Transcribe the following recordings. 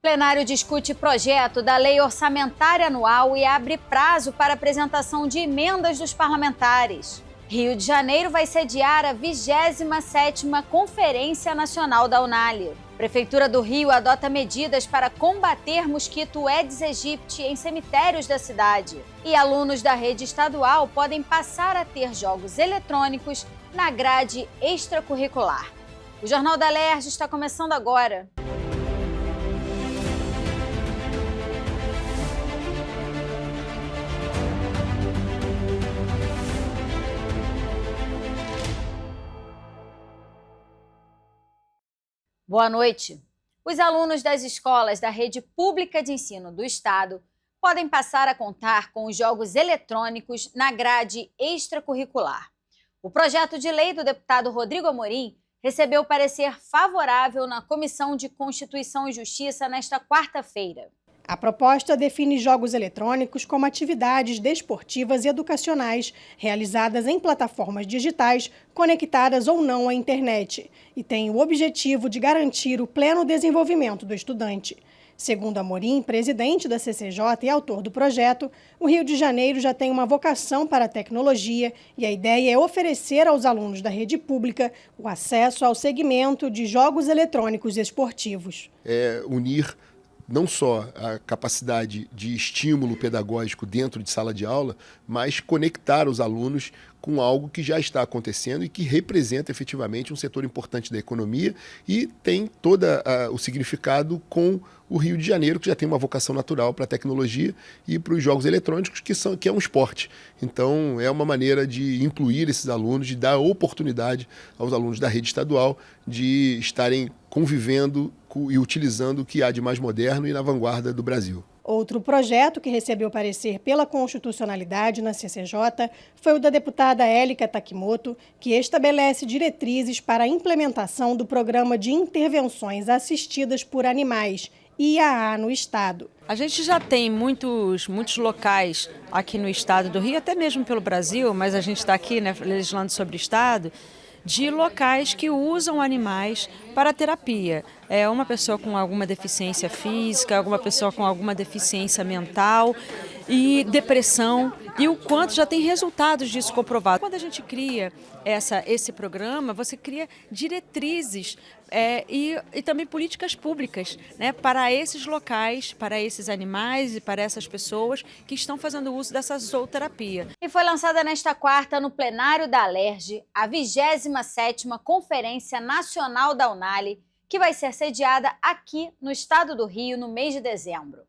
plenário discute projeto da Lei Orçamentária Anual e abre prazo para apresentação de emendas dos parlamentares. Rio de Janeiro vai sediar a 27ª Conferência Nacional da UNALI. Prefeitura do Rio adota medidas para combater mosquito Aedes aegypti em cemitérios da cidade. E alunos da rede estadual podem passar a ter jogos eletrônicos na grade extracurricular. O Jornal da Alerj está começando agora. Boa noite. Os alunos das escolas da rede pública de ensino do Estado podem passar a contar com os jogos eletrônicos na grade extracurricular. O projeto de lei do deputado Rodrigo Amorim recebeu parecer favorável na Comissão de Constituição e Justiça nesta quarta-feira. A proposta define jogos eletrônicos como atividades desportivas e educacionais realizadas em plataformas digitais conectadas ou não à internet e tem o objetivo de garantir o pleno desenvolvimento do estudante. Segundo Amorim, presidente da CCJ e autor do projeto, o Rio de Janeiro já tem uma vocação para a tecnologia e a ideia é oferecer aos alunos da rede pública o acesso ao segmento de jogos eletrônicos esportivos. Unir não só a capacidade de estímulo pedagógico dentro de sala de aula, mas conectar os alunos com algo que já está acontecendo e que representa efetivamente um setor importante da economia e tem todo o significado com o Rio de Janeiro, que já tem uma vocação natural para a tecnologia e para os jogos eletrônicos, que é um esporte. Então, é uma maneira de incluir esses alunos, de dar oportunidade aos alunos da rede estadual de estarem convivendo e utilizando o que há de mais moderno e na vanguarda do Brasil. Outro projeto que recebeu parecer pela constitucionalidade na CCJ foi o da deputada Élica Takimoto, que estabelece diretrizes para a implementação do Programa de Intervenções Assistidas por Animais, IAA, no Estado. A gente já tem muitos locais aqui no Estado do Rio, até mesmo pelo Brasil, mas a gente está aqui, né, legislando sobre o Estado, de locais que usam animais para terapia. Uma pessoa com alguma deficiência física, alguma pessoa com alguma deficiência mental e depressão, e o quanto já tem resultados disso comprovado. Quando a gente cria esse programa, você cria diretrizes e também políticas públicas, né, para esses locais, para esses animais e para essas pessoas que estão fazendo uso dessa zooterapia. E foi lançada nesta quarta no plenário da Alerj a 27ª Conferência Nacional da UNALI, que vai ser sediada aqui no estado do Rio no mês de dezembro.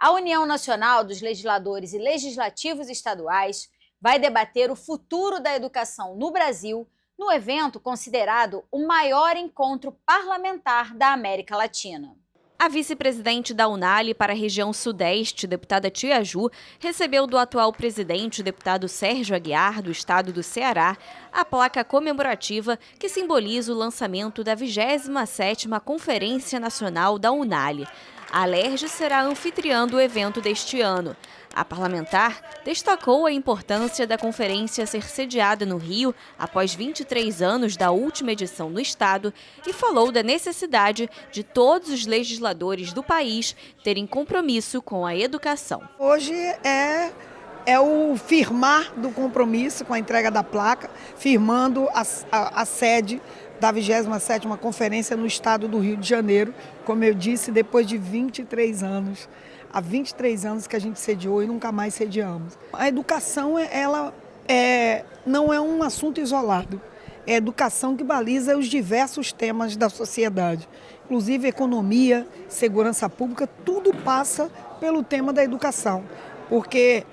A União Nacional dos Legisladores e Legislativos Estaduais vai debater o futuro da educação no Brasil no evento considerado o maior encontro parlamentar da América Latina. A vice-presidente da UNALI para a região Sudeste, deputada Tia Ju, recebeu do atual presidente, deputado Sérgio Aguiar, do estado do Ceará, a placa comemorativa que simboliza o lançamento da 27ª Conferência Nacional da UNALI. A Alerj será anfitriã do evento deste ano. A parlamentar destacou a importância da conferência ser sediada no Rio após 23 anos da última edição no estado e falou da necessidade de todos os legisladores do país terem compromisso com a educação. Hoje é o firmar do compromisso com a entrega da placa, firmando a sede da 27ª Conferência no estado do Rio de Janeiro, como eu disse, depois de 23 anos. Há 23 anos que a gente sediou e nunca mais sediamos. A educação, ela não é um assunto isolado. É a educação que baliza os diversos temas da sociedade. Inclusive economia, segurança pública, tudo passa pelo tema da educação. Porque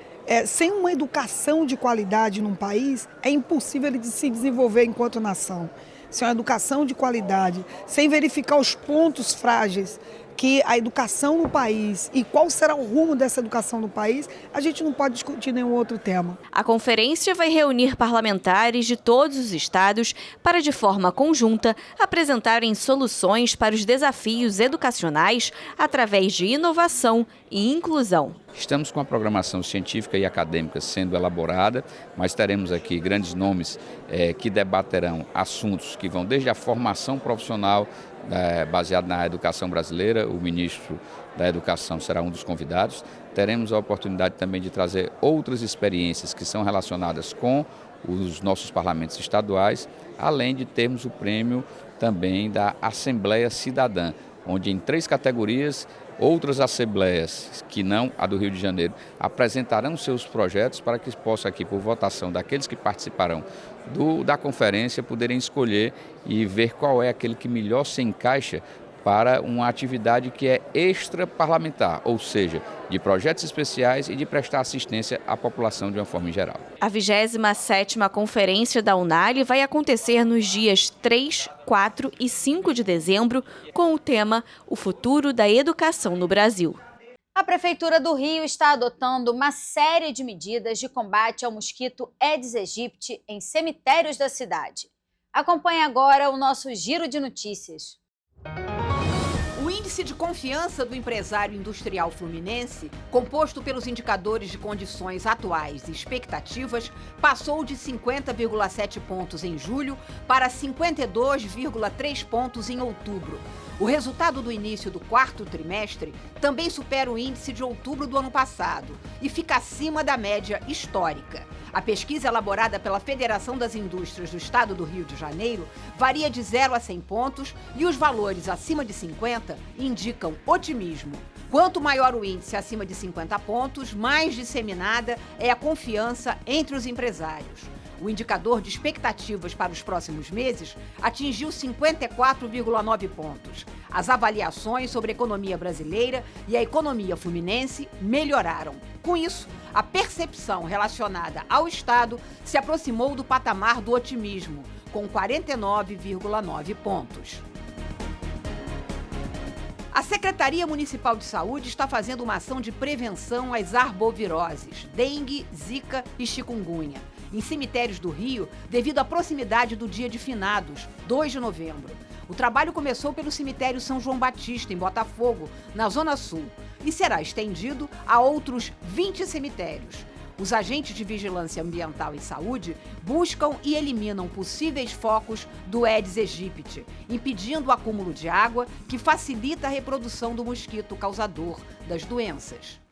sem uma educação de qualidade num país, é impossível ele se desenvolver enquanto nação. Sem uma educação de qualidade, sem verificar os pontos frágeis que a educação no país e qual será o rumo dessa educação no país, a gente não pode discutir nenhum outro tema. A conferência vai reunir parlamentares de todos os estados para, de forma conjunta, apresentarem soluções para os desafios educacionais através de inovação e inclusão. Estamos com a programação científica e acadêmica sendo elaborada, mas teremos aqui grandes nomes que debaterão assuntos que vão desde a formação profissional, baseado na educação brasileira. O ministro da Educação será um dos convidados. Teremos a oportunidade também de trazer outras experiências que são relacionadas com os nossos parlamentos estaduais, além de termos o prêmio também da Assembleia Cidadã, onde em 3 categorias outras assembleias, que não a do Rio de Janeiro, apresentarão seus projetos para que possa aqui, por votação daqueles que participarão da conferência, poderem escolher e ver qual é aquele que melhor se encaixa para uma atividade que é extra-parlamentar, ou seja, de projetos especiais e de prestar assistência à população de uma forma geral. A 27ª Conferência da Unali vai acontecer nos dias 3, 4 e 5 de dezembro, com o tema O Futuro da Educação no Brasil. A Prefeitura do Rio está adotando uma série de medidas de combate ao mosquito Aedes aegypti em cemitérios da cidade. Acompanhe agora o nosso Giro de Notícias. O índice de confiança do empresário industrial fluminense, composto pelos indicadores de condições atuais e expectativas, passou de 50,7 pontos em julho para 52,3 pontos em outubro. O resultado do início do 4º trimestre também supera o índice de outubro do ano passado e fica acima da média histórica. A pesquisa elaborada pela Federação das Indústrias do Estado do Rio de Janeiro varia de 0 a 100 pontos e os valores acima de 50 indicam otimismo. Quanto maior o índice acima de 50 pontos, mais disseminada é a confiança entre os empresários. O indicador de expectativas para os próximos meses atingiu 54,9 pontos. As avaliações sobre a economia brasileira e a economia fluminense melhoraram. Com isso, a percepção relacionada ao Estado se aproximou do patamar do otimismo, com 49,9 pontos. A Secretaria Municipal de Saúde está fazendo uma ação de prevenção às arboviroses, dengue, zika e chikungunya, em cemitérios do Rio, devido à proximidade do Dia de Finados, 2 de novembro. O trabalho começou pelo cemitério São João Batista, em Botafogo, na Zona Sul, e será estendido a outros 20 cemitérios. Os agentes de vigilância ambiental e saúde buscam e eliminam possíveis focos do Aedes aegypti, impedindo o acúmulo de água que facilita a reprodução do mosquito causador das doenças.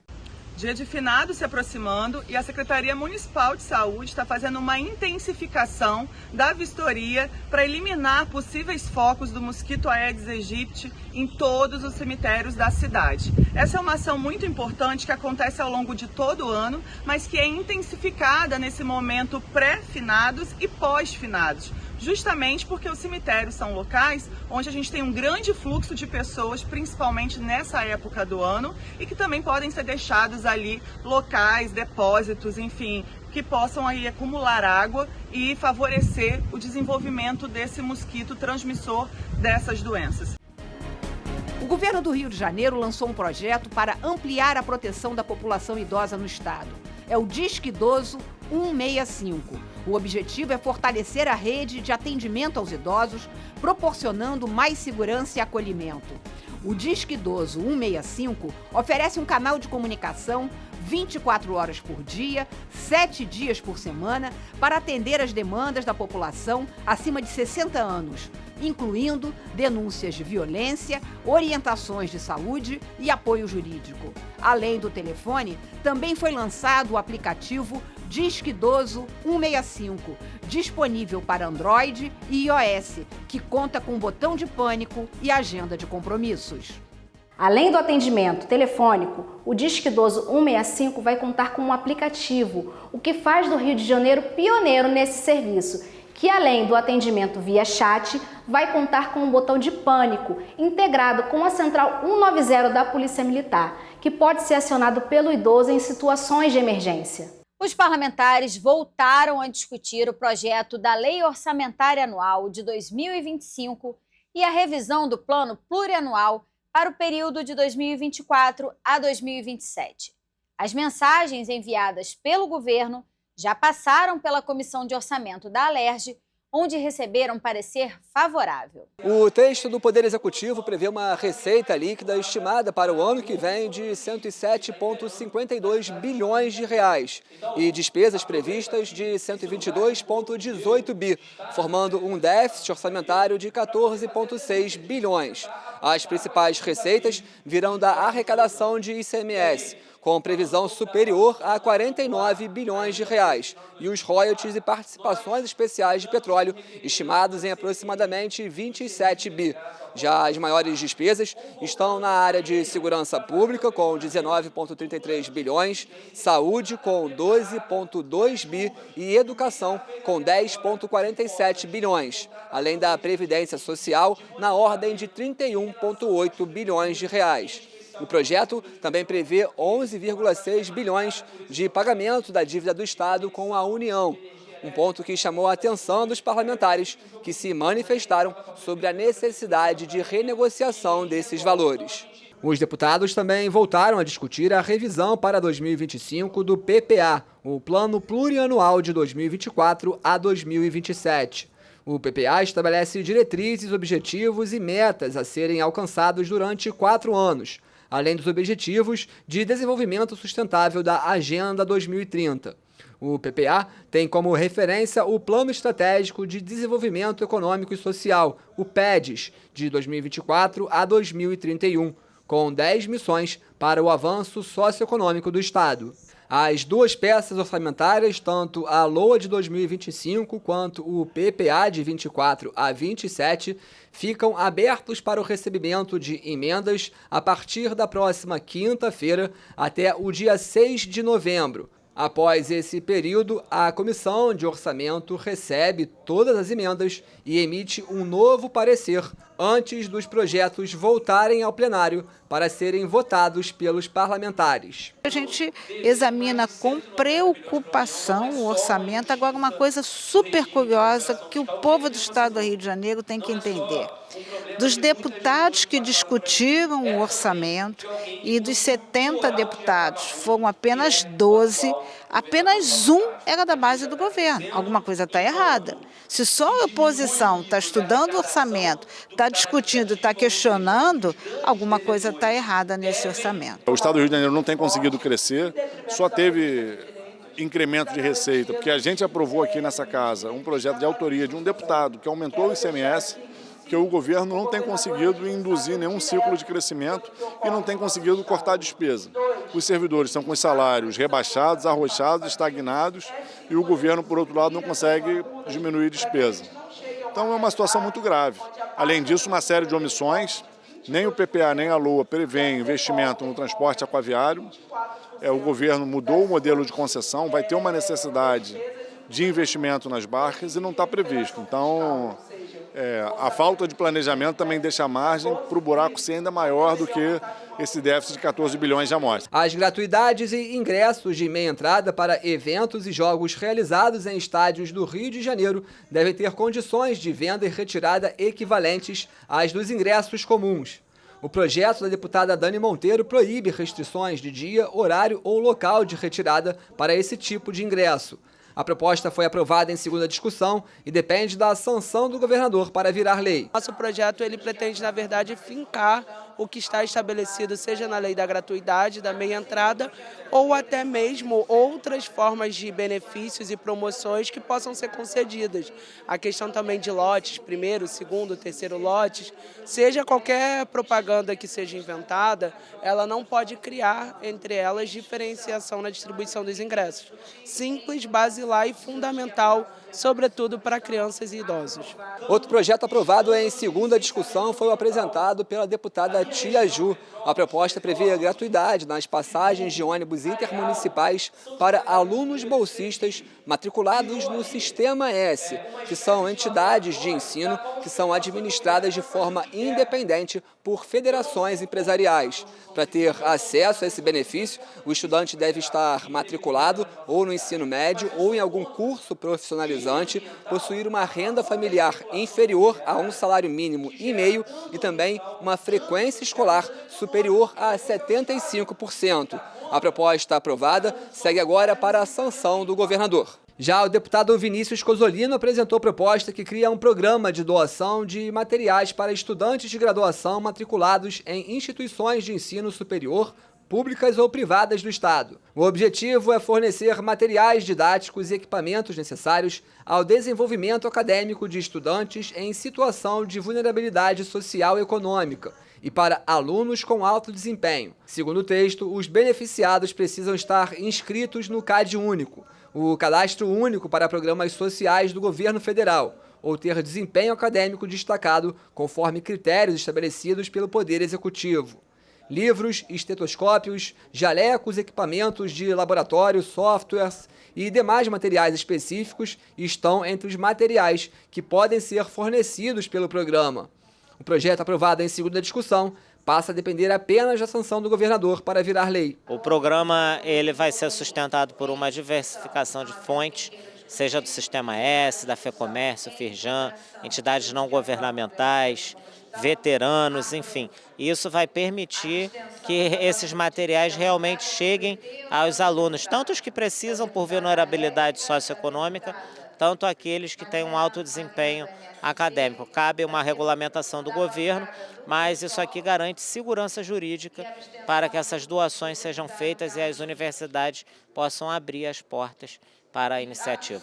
Dia de Finados se aproximando e a Secretaria Municipal de Saúde está fazendo uma intensificação da vistoria para eliminar possíveis focos do mosquito Aedes aegypti em todos os cemitérios da cidade. Essa é uma ação muito importante que acontece ao longo de todo o ano, mas que é intensificada nesse momento pré-finados e pós-finados. Justamente porque os cemitérios são locais onde a gente tem um grande fluxo de pessoas, principalmente nessa época do ano, e que também podem ser deixados ali locais, depósitos, enfim, que possam aí acumular água e favorecer o desenvolvimento desse mosquito transmissor dessas doenças. O governo do Rio de Janeiro lançou um projeto para ampliar a proteção da população idosa no estado. É o Disque Idoso 165. O objetivo é fortalecer a rede de atendimento aos idosos, proporcionando mais segurança e acolhimento. O Disque Idoso 165 oferece um canal de comunicação 24 horas por dia, 7 dias por semana, para atender as demandas da população acima de 60 anos, incluindo denúncias de violência, orientações de saúde e apoio jurídico. Além do telefone, também foi lançado o aplicativo Disque Idoso 165, disponível para Android e iOS, que conta com botão de pânico e agenda de compromissos. Além do atendimento telefônico, o Disque Idoso 165 vai contar com um aplicativo, o que faz do Rio de Janeiro pioneiro nesse serviço, que além do atendimento via chat, vai contar com um botão de pânico integrado com a central 190 da Polícia Militar, que pode ser acionado pelo idoso em situações de emergência. Os parlamentares voltaram a discutir o projeto da Lei Orçamentária Anual de 2025 e a revisão do Plano Plurianual para o período de 2024 a 2027. As mensagens enviadas pelo governo já passaram pela Comissão de Orçamento da Alerj, onde receberam parecer favorável. O texto do Poder Executivo prevê uma receita líquida estimada para o ano que vem de 107,52 bilhões de reais e despesas previstas de 122,18 bi, formando um déficit orçamentário de 14,6 bilhões. As principais receitas virão da arrecadação de ICMS, com previsão superior a 49 bilhões de reais, e os royalties e participações especiais de petróleo, estimados em aproximadamente 27 bi. Já as maiores despesas estão na área de segurança pública, com 19,33 bilhões, saúde, com 12,2 bi e educação, com 10,47 bilhões, além da previdência social, na ordem de 31,8 bilhões de reais. O projeto também prevê 11,6 bilhões de pagamento da dívida do Estado com a União, um ponto que chamou a atenção dos parlamentares, que se manifestaram sobre a necessidade de renegociação desses valores. Os deputados também voltaram a discutir a revisão para 2025 do PPA, o Plano Plurianual de 2024 a 2027. O PPA estabelece diretrizes, objetivos e metas a serem alcançados durante 4 anos, além dos objetivos de desenvolvimento sustentável da Agenda 2030. O PPA tem como referência o Plano Estratégico de Desenvolvimento Econômico e Social, o PEDES, de 2024 a 2031, com 10 missões para o avanço socioeconômico do Estado. As duas peças orçamentárias, tanto a LOA de 2025 quanto o PPA de 24 a 27, ficam abertos para o recebimento de emendas a partir da próxima quinta-feira até o dia 6 de novembro. Após esse período, a Comissão de Orçamento recebe todas as emendas e emite um novo parecer antes dos projetos voltarem ao plenário para serem votados pelos parlamentares. A gente examina com preocupação o orçamento. Agora, uma coisa super curiosa que o povo do Estado do Rio de Janeiro tem que entender. Dos deputados que discutiram o orçamento e dos 70 deputados, foram apenas 12, apenas um era da base do governo. Alguma coisa está errada. Se só a oposição está estudando o orçamento, está discutindo, está questionando, alguma coisa está errada nesse orçamento. O Estado do Rio de Janeiro não tem conseguido crescer, só teve incremento de receita, porque a gente aprovou aqui nessa casa um projeto de autoria de um deputado que aumentou o ICMS, que o governo não tem conseguido induzir nenhum ciclo de crescimento e não tem conseguido cortar a despesa. Os servidores estão com os salários rebaixados, arrochados, estagnados, e o governo, por outro lado, não consegue diminuir a despesa. Então é uma situação muito grave. Além disso, uma série de omissões, nem o PPA nem a LOA prevêem investimento no transporte aquaviário. O governo mudou o modelo de concessão, vai ter uma necessidade de investimento nas barcas e não está previsto. Então, a falta de planejamento também deixa margem para o buraco ser ainda maior do que esse déficit de 14 bilhões já mostra. As gratuidades e ingressos de meia entrada para eventos e jogos realizados em estádios do Rio de Janeiro devem ter condições de venda e retirada equivalentes às dos ingressos comuns. O projeto da deputada Dani Monteiro proíbe restrições de dia, horário ou local de retirada para esse tipo de ingresso. A proposta foi aprovada em segunda discussão e depende da sanção do governador para virar lei. Nosso projeto ele pretende, na verdade, fincar o que está estabelecido, seja na lei da gratuidade, da meia entrada, ou até mesmo outras formas de benefícios e promoções que possam ser concedidas. A questão também de lotes, primeiro, segundo, terceiro lotes, seja qualquer propaganda que seja inventada, ela não pode criar entre elas diferenciação na distribuição dos ingressos. Simples, basilar e fundamental, sobretudo para crianças e idosos. Outro projeto aprovado em segunda discussão foi o apresentado pela deputada Tia Ju. A proposta prevê gratuidade nas passagens de ônibus intermunicipais para alunos bolsistas matriculados no Sistema S, que são entidades de ensino que são administradas de forma independente por federações empresariais. Para ter acesso a esse benefício, o estudante deve estar matriculado ou no ensino médio ou em algum curso profissionalizante, possuir uma renda familiar inferior a um salário mínimo e meio e também uma frequência escolar superior a 75%. A proposta aprovada segue agora para a sanção do governador. Já o deputado Vinícius Cozzolino apresentou proposta que cria um programa de doação de materiais para estudantes de graduação matriculados em instituições de ensino superior, públicas ou privadas do Estado. O objetivo é fornecer materiais didáticos e equipamentos necessários ao desenvolvimento acadêmico de estudantes em situação de vulnerabilidade social e econômica e para alunos com alto desempenho. Segundo o texto, os beneficiados precisam estar inscritos no CAD Único, o Cadastro Único para Programas Sociais do Governo Federal, ou ter desempenho acadêmico destacado conforme critérios estabelecidos pelo Poder Executivo. Livros, estetoscópios, jalecos, equipamentos de laboratório, softwares e demais materiais específicos estão entre os materiais que podem ser fornecidos pelo programa. O projeto aprovado em segunda discussão passa a depender apenas da sanção do governador para virar lei. O programa ele vai ser sustentado por uma diversificação de fontes, seja do Sistema S, da FEComércio, Firjan, entidades não governamentais, veteranos, enfim. Isso vai permitir que esses materiais realmente cheguem aos alunos, tanto os que precisam por vulnerabilidade socioeconômica, tanto aqueles que têm um alto desempenho acadêmico. Cabe uma regulamentação do governo, mas isso aqui garante segurança jurídica para que essas doações sejam feitas e as universidades possam abrir as portas para a iniciativa.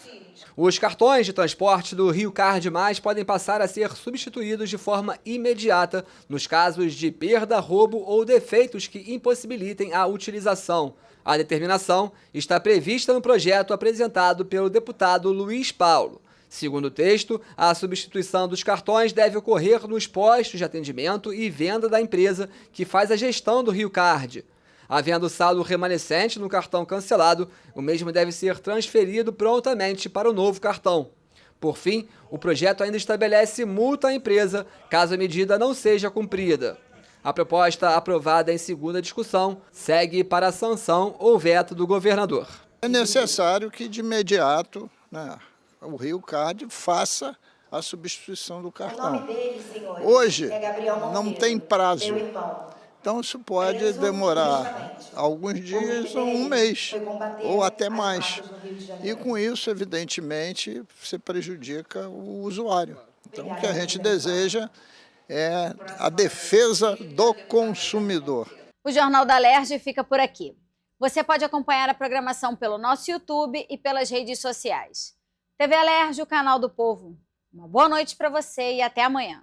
Os cartões de transporte do Rio Card Mais podem passar a ser substituídos de forma imediata nos casos de perda, roubo ou defeitos que impossibilitem a utilização. A determinação está prevista no projeto apresentado pelo deputado Luiz Paulo. Segundo o texto, a substituição dos cartões deve ocorrer nos postos de atendimento e venda da empresa que faz a gestão do Rio Card. Havendo saldo remanescente no cartão cancelado, o mesmo deve ser transferido prontamente para o novo cartão. Por fim, o projeto ainda estabelece multa à empresa caso a medida não seja cumprida. A proposta, aprovada em segunda discussão, segue para a sanção ou veto do governador. É necessário que, de imediato, o Rio Card faça a substituição do cartão. Hoje, não tem prazo. Então, isso pode demorar alguns dias ou um mês, ou até mais. E, com isso, evidentemente, se prejudica o usuário. Então, o que a gente deseja é a defesa do consumidor. O Jornal da Alerj fica por aqui. Você pode acompanhar a programação pelo nosso YouTube e pelas redes sociais. TV Alerj, o canal do povo. Uma boa noite para você e até amanhã.